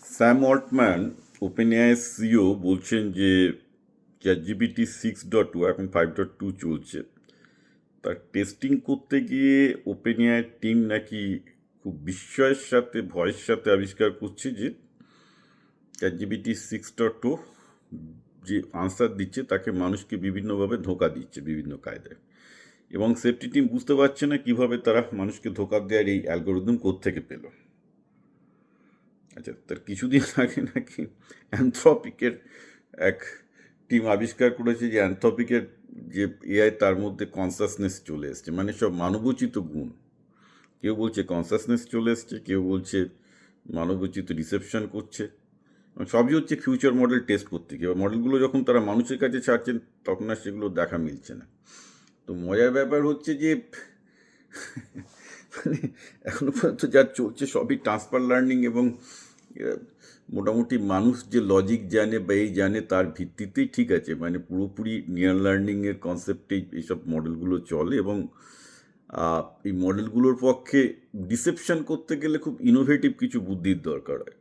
Sam Altman OpenAI CEO বলছেন যে ChatGPT 6.2 এখন 5.2 চলছে, তার টেস্টিং করতে গিয়ে ওপেনএআই টিম নাকি খুব বিস্ময়ের সাথে ভয়ের সাথে আবিষ্কার করছে যে চ্যাটজিপিটি 6.2 যে আনসার দিচ্ছে তাকে মানুষকে বিভিন্নভাবে ধোঁকা দিচ্ছে বিভিন্ন কায়দায়, এবং সেফটি টিম বুঝতে পারছে না কিভাবে তারা মানুষকে ধোঁকা দেওয়ার এই অ্যালগোরিদম কোত্থেকে পেল। আচ্ছা, তার কিছুদিন আগে নাকি অ্যানথ্রপিকের এক টিম আবিষ্কার করেছে যে অ্যানথ্রপিকের যে এআই তার মধ্যে কনসাসনেস চলে এসছে, মানে সব মানবোচিত গুণ। কেউ বলছে কনসাসনেস চলে এসছে, কেউ বলছে মানবোচিত রিসেপশন করছে। সবই হচ্ছে ফিউচার মডেল টেস্ট করতে গিয়ে, এবার মডেলগুলো যখন তারা মানুষের কাছে ছাড়ছেন তখন আর সেগুলো দেখা মিলছে না। তো মজার ব্যাপার হচ্ছে যে মানে এখনো পর্যন্ত যা চলছে সবই ট্রান্সফার লার্নিং, এবং মোটামুটি মানুষ যে লজিক জানে বা এই জানে তার ভিত্তিতেই ঠিক আছে, মানে পুরোপুরি নিয়ার লার্নিংয়ের কনসেপ্টেই এইসব মডেলগুলো চলে। এবং এই মডেলগুলোর পক্ষে ডিসেপশন করতে গেলে খুব ইনোভেটিভ কিছু বুদ্ধির দরকার হয়।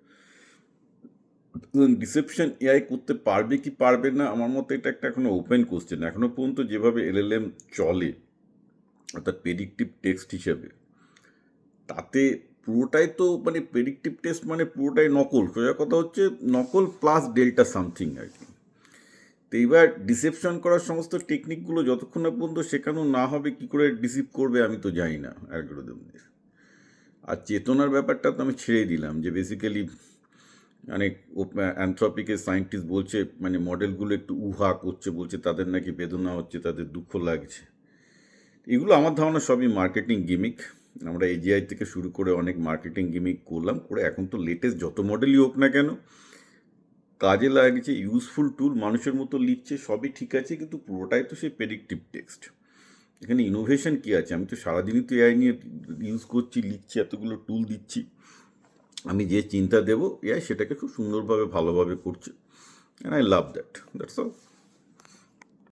ডিসেপশন এআই করতে পারবে কি পারবে না, আমার মতে এটা একটা এখনো ওপেন কোশ্চেন। এখনো পর্যন্ত যেভাবে এলএলএম চলে, অর্থাৎ প্রেডিক্টিভ টেক্সট হিসেবে, তাতে পুরোটাই তো মানে প্রেডিক্টিভ টেস্ট মানে পুরোটাই নকল। সোজা কথা হচ্ছে নকল প্লাস ডেল্টা সামথিং আর কি। তো এইবার ডিসেপশন করার সমস্ত টেকনিকগুলো যতক্ষণ না পর্যন্ত শেখানো না হবে, কি করে ডিসিভ করবে আমি তো জানি না অ্যালগরিদম দিয়ে। আর চেতনার ব্যাপারটা তো আমি ছেড়ে দিলাম, যে বেসিক্যালি অনেক অ্যানথ্রপিকের সায়েন্টিস্ট বলছে মানে মডেলগুলো একটু উহা করছে, বলছে তাদের নাকি বেদনা হচ্ছে, তাদের দুঃখ লাগছে। এগুলো আমার ধারণা সবই মার্কেটিং গিমিক। আমরা এজিআই থেকে শুরু করে অনেক মার্কেটিং গিমিক করলাম, করে এখন তো লেটেস্ট যত মডেলই হোক না কেন কাজে লাগছে, ইউজফুল টুল, মানুষের মতো লিখছে, সবই ঠিক আছে, কিন্তু পুরোটাই তো সেই প্রেডিক্টিভ টেক্সট। এখানে ইনোভেশন কী আছে? আমি তো সারাদিনই তো এআই নিয়ে ইউজ করছি, লিখছি, এতগুলো টুল দিচ্ছি, আমি যে চিন্তা দেবো এআই সেটাকে খুব সুন্দরভাবে ভালোভাবে করছে, and I love that's all.